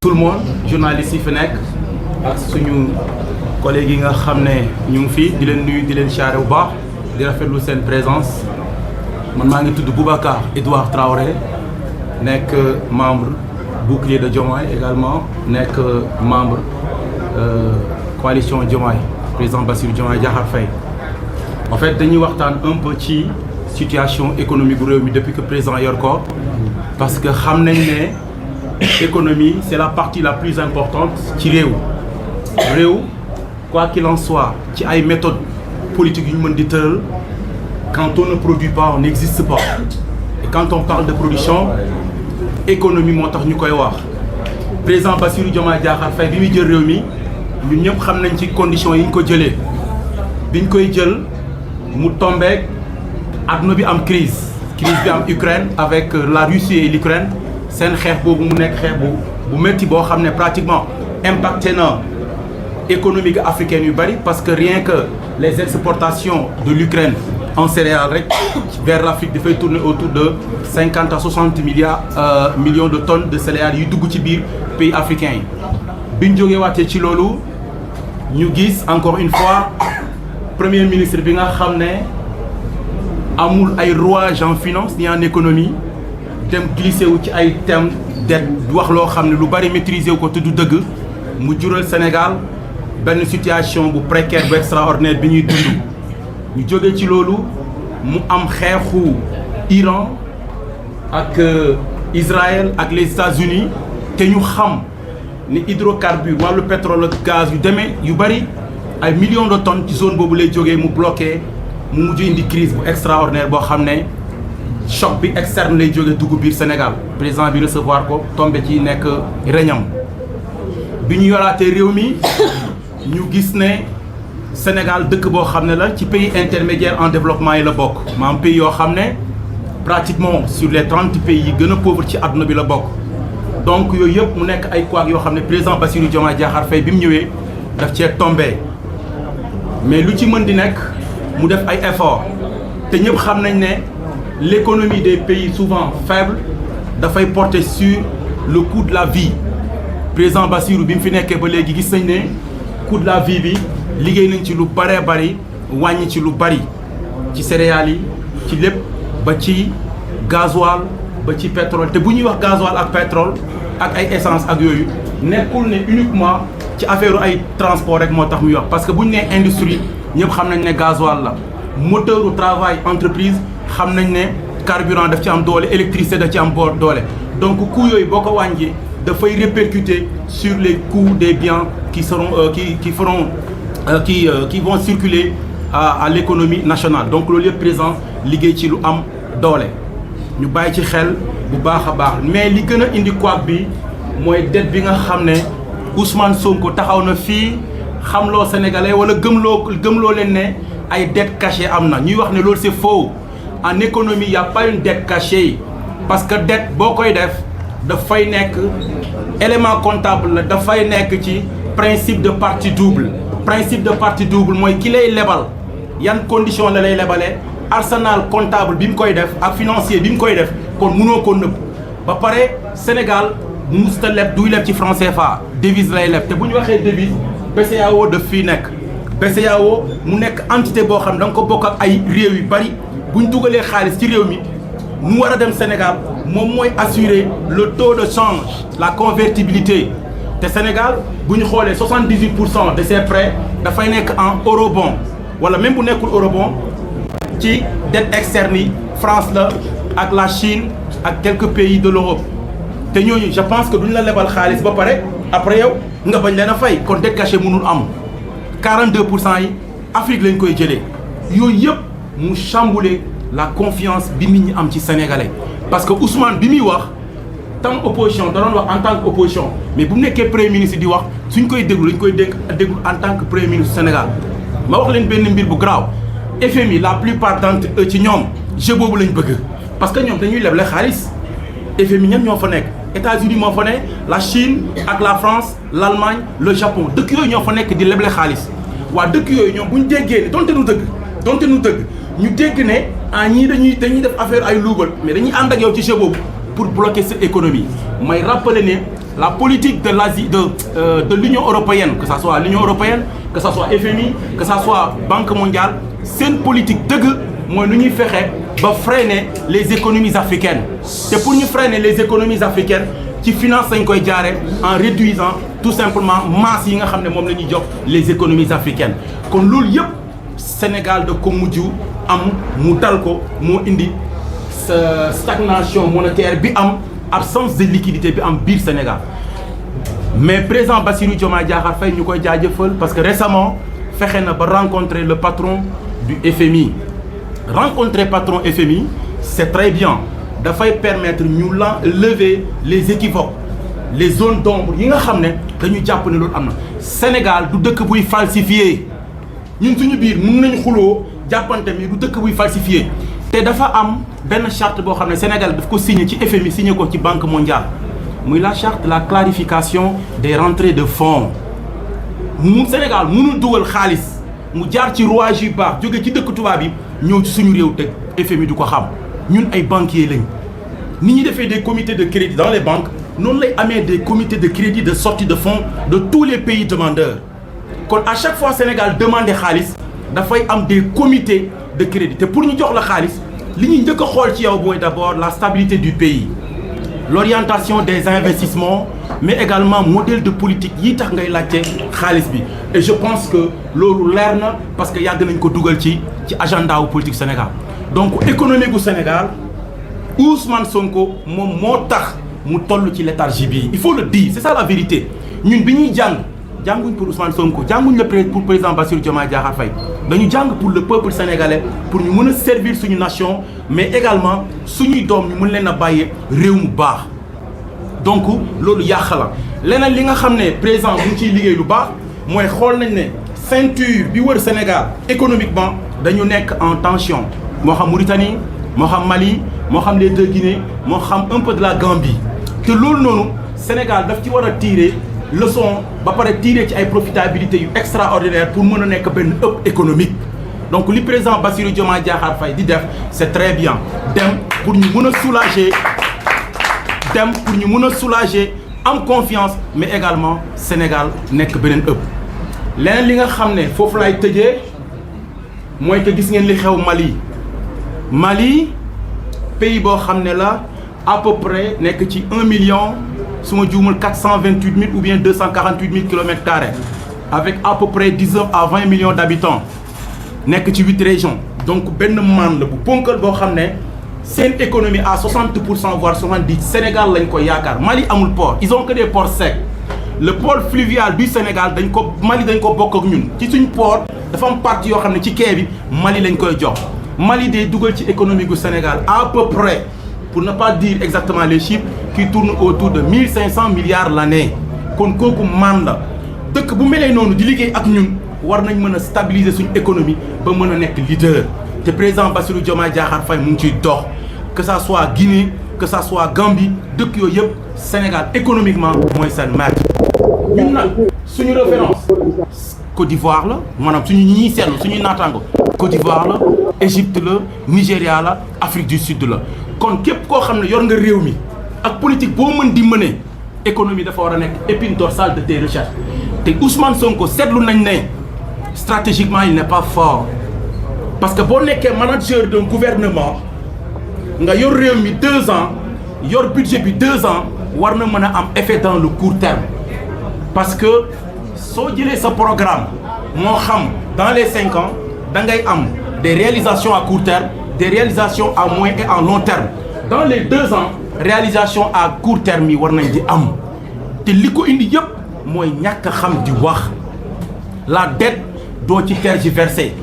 tout le monde journalistes yi fi nekk ak suñu collègues yi nga xam ne ñu ngi fii di leen nuyu di leen siyaare bu baax di rafetlu seen présence man maa ngi tudd Boubacar Edouard Traoré nekk membre bouclier de Diomaye également nekk membre coalition Diomaye président Bassirou Diomaye Diakhar Faye en fait dañuy waxtaan un peu ci situation économique bu réew mi depuis que président yor ko parce que xam nañ ne économie c'est la partie la plus importante ci réew quoi qu'il en soit ci ay méthodes politiques yu ñu mën di tëral quand on ne produit pas on n'existe pas et quand on parle de production économie moo tax ñu koy wax président Bassirou Diomaye Diakhar Faye bi muy jël réew mi ñun ñëpp xam nañ ci conditions yi ñu ko jëlee biñ koy jël mu tombeek adduna bi am crise bi am Ukraine avec la Russie et l'Ukraine seen xeex boobu mu nekk xeex bu métti boo xam ne pratiquement impacté na économique africaine yu bari parce que rien que les exportations de l'Ukraine en céréales rek vers l'Afrique dafay tourner autour de 50 à 60 millions de tonnes de céréales yu dugg ci biir pays africains yi biñ jógee wàccee ci loolu ñu gis encore une fois premier ministre bi nga xam ne amul ay rouage en finance ni en économie dem glissé wu ci ay thèmes dette wax loo xam ne lu bari maîtriser wu ko te du dëgg mu jural Sénégal benn situation bu précaire bu extraordinaire bi ñuy dund ñu jóge ci loolu mu am xeexu Iran ak Israël ak les États-Unis te ñu xam ni hydrocarbures wàllu pétrole ak gaz yu demee yu bari ay millions de tonnes ci zone boobu lay jógee mu bloqué mu mujj indi crise bu extraordinaire boo xam ne choc bi externe lay jógee dugg biir Sénégal président bi recevoir ko tombé ci nekk réñam bi ñu yoraatee réew mi ñu gis ne Sénégal dëkk boo xam ne la ci pays intermédiaire en développement yi la bokk maanaam pays yoo xam ne pratiquement sur les 30 pays yi gën a pauvre ci àdduna bi la bokk donc yooyu yëpp mu nekk ay couacs yoo xam ne président Bassirou Diomaye Diakhar Faye bi mu ñëwee daf cee tombé mais lu ci mën di nekk mu def ay efforts te ñëpp xam nañ ne l'économie des pays souvent faibles dafay porter sur le coût de la vie président Bassirou bi mu fi nekkee ba léegi gis nañ ne coût de la vie bi liggéey nañ ci lu bëree bëri wàññi ci lu bëri ci céréales yi ci lépp ba ci gasoil ba ci pétrole te bu ñuy wax gasoil ak pétrole ak ay essence ak yooyu nekkul ne uniquement ci affaire ay transport rek moo tax muy wax parce que bu ñu nee industrie ñëpp xam nañ ne gasoil la moteur au travail entreprise xam nañ ne carburant daf ci am doole électricité daf ci am doole donc coût yooyu boo ko wàññee dafay répercuter sur les coûts des biens qui vont circuler à l'économie nationale donc loolu yëpp présent liggéey ci lu am doole ñu bàyyi ci xel bu baax a baax mais li gën a indi couac bi mooy dette bi nga xam ne Ousmane Sonko taxaw na fii xamloo sénégalais wala gëmloo leen ne ay dette cachée am na ñuy wax ne loolu c'est faux en économie y a pas une dette cachée parce que dette boo koy def dafay nekk élément comptable la dafay nekk ci principe de partie double mooy ki lay lebal yan condition la lay lebalee arsenal comptable bi mu koy def ak financier bi mu koy def kon mënoo ko nëbb ba pare Sénégal musta leb duy leb ci franc CFA devise lay leb te bu ñu waxee devise BCEAO daf fii nekk BCEAO mu nekk entité boo xam ne da nga ko bokk ak ay réew yu bari bu ñu dugalee xaalis ci réew mi mu war a dem Sénégal moom mooy assurer le taux de change la convertibilité te Sénégal bu ñu xoolee 78% de ses prêts dafay nekk en eurobond wala même bu nekkul eurobond ci dette externe yi France la ak la Chine ak quelques pays de l'Europe te ñooñu je pense que duñ la lebal xaalis ba pare après yow nga bañ leen a fay kon dette cachée mënul am 42% yi Afrique lañ koy jëlee yooyu yëpp mu chambouler la confiance bi nit ñi am ci sénégalais parce que Ousmane bi muy wax tant opposition da doon wax en tant que opposition mais bu mu nekkee premier ministre di wax suñ koy déglu dañ koy déglu en tant que premier ministre Sénégal ma wax leen benn mbir bu garaaw FMI la plupart d'entre eux ci ñoom jeu boobu lañ bëgg parce que ñoom dañuy leble xaalis FMI ñan ñoo fa nekk États-Unis moo fa ne la Chine ak la France l'Allemagne le Japon dëkk yooyu ñoo fa nekk di leble xaalis waa dëkk yooyu ñoom bu ñu déggee ne donte nu dëgg ñu dégg ne ñii dañuy def affaire ay luubal mais dañuy ànd ak yow ci jeu boobu pour bloquer sa économie may rappeler ne la politique de l'Asie, de l'Union européenne, que ça soit l'Union européenne, que ça soit FMI, que ça soit Banque mondiale, c'est une politique de moi nous ferait ba freiner les économies africaines. Et pour nous freiner les économies africaines, qui financent en réduisant tout simplement masse yi nga xamné mom lañuy jox les économies africaines. Kon lool yépp Sénégal de ko mujju am mu dal ko mo indi stagnation monétaire bi am, absence de liquidité bi am biir Sénégal. Mais président Bassirou Diomaye Diakhar Faye ñukoy jaajëfal parce que récemment fexé na ba rencontrer le patron du FMI. Rencontrer patron FMI, c'est très bien. Dafay permettre ñu lever les équivoques, les zones d'ombre yi nga xamné dañu japp né loolu amna. Sénégal du dëkk buy falsifier. Ñun suñu biir mën nañ xulo jappante mi du dëkk buy falsifier. Té dafa am benn charte boo xam ne Sénégal daf ko signé ci FMI signé ko ci Banque mondiale muy la charte de la clarification des rentrées de fonds. Mu Sénégal mënul dugal xaalis mu jaar ci rouage yu baax jóge ci dëkk tubaab bi ñëw ci suñu réew te FMI du ko xam ñun ay banquiers lañ ni ñi defee des comités de crédit dans les banques noonu lay amee des comités de crédit de sortie de fonds de tous les pays demandeurs. Kon à chaque fois Sénégal demande xaalis dafay am des comités de crédit te pour ñu jox la xaalis li ñuy njëkk a xool ci yow mooy d'abord la stabilité du pays, l'orientation des investissements, mais également modèle de politique yi tax ngay laajte xaalis bi. Et je pense que loolu leer na parce que yàgg nañ ko dugal ci agenda wu politique Sénégal. Donc économie gu Sénégal Ousmane Sonko moom moo tax mu toll ci léthargie bi. Il faut le dire, c'est ça la vérité. Ñun bi ñuy jànguñ pour Ousmane Sonko jànguñ pour président Bassirou Diomaye Diakhar Faye dañu jàng pour le peuple sénégalais pour ñu mën a servir suñu nation mais également suñuy doom ñu mën leen a bàyyee réew mu baax. Donc loolu yàq la leneen li nga xam ne président bu ñu ciy liggéey lu baax mooy xool nañ ne ceinture bi wër Sénégal économiquement dañu nekk en tension moo xam Mauritanie moo xam Mali moo xam les deux Guinées moo xam un peu de la Gambie te loolu noonu Sénégal daf ci war a tirer leçon ba pare tirer ci ay profitabilité yu extraordinaire pour mën a nekk benn hub économique. Donc le président Bassirou Diomaye Diakhar Faye di def c'est très bien dem pour ñu mën a soulager am confiance mais également Sénégal nekk beneen hub. Leneen li nga xam ne foofu lay tëjee mooy que gis ngeen li xew Mali pays boo xam ne la à peu près nekk ci 1 million su ma juumul 428 000 ou bien 248 000 km², avec à peu près 19 à 20 millions d'habitants nekk ci 8 régions. Donc benn man la bu ponkal boo xam ne seen économie à 60% voire 70 Sénégal lañ ko yaakaar. Mali amul port, ils ont que des ports secs. Le port fluvial du Sénégal Mali dañ ko bokk ak ñun ci suñ port dafa am partie yoo xam ne ci quai bi Mali lañ koy jox. Mali day dugal ci économie du Sénégal à peu près, pour ne pas dire exactement les chiffres, qui tournent autour de 1500 milliards l'année. Kon kooku man la dëkk bu melee noonu di liggéey ak ñun war nañ mën a stabiliser suñu économie ba mën a nekk leader. te président Bassirou Diomaye Diakhar Faye mu ngi ciy dox que ça soit Guinée que ça soit Gambie dëkk yooyu yëpp Sénégal économiquement mooy seen maître. ñun nag suñu référence Côte d'Ivoire la maanaam suñu ñi seetlu suñuy naataango Côte d'Ivoire la Égypte la Nigéria la Afrique du Sud la. Kon képp koo xam ne yor nga réew mi ak politique boo mën di mëne économie dafa war a nekk épine dorsale de tes recherches te Ousmane Sonko seetlu nañ ne stratégiquement il n'est pas fort parce que boo nekkee manager d'un gouvernement nga yor réew mi 2 ans yor budget bi 2 ans war na mën a am effet dans le court terme parce que soo jëlee sa programme moo xam dans les 5 ans da ngay am des réalisations à court terme, des réalisations à moyen et à long terme. Dans les 2 ans réalisation à court terme yi war nañ di am te li ko indi yëpp mooy ñàkk a xam di wax. La dette doo ci tergiverser,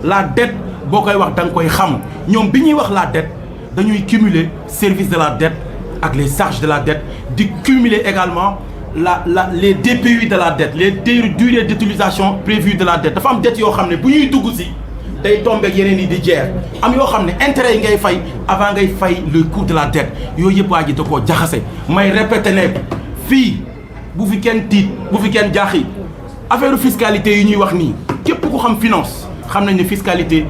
la dette boo koy wax da nga koy xam ñoom bi ñuy wax la dette dañuy cumuler service de la dette ak les charges de la dette di cumuler également les DPU de la dette, les durées d'utilisation prévues de la dette. Dafa am dette yoo xam ne bu ñuy dugg si day tombé ak yeneen yi di jeex am yoo xam ne intérêt yi ngay fay avant ngay fay le coût de la dette yooyu yëpp waa ji da koo jaxase. May répété ne fii bu fi kenn tiit bu fi kenn jaaxi affaire fiscalité yi ñuy wax nii képp ku xam finance xam nañ ne fiscalité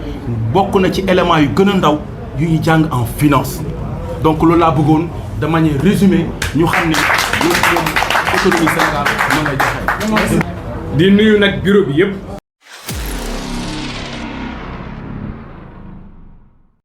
bokk na ci éléments yu gën a ndaw yu ñuy jàng en finance. Donc loolu laa bëggoon de manière résumée ñu xam ne loolu moom économie Sénégal ñoo ngay joxe. di nuyu nag bureau bi yëpp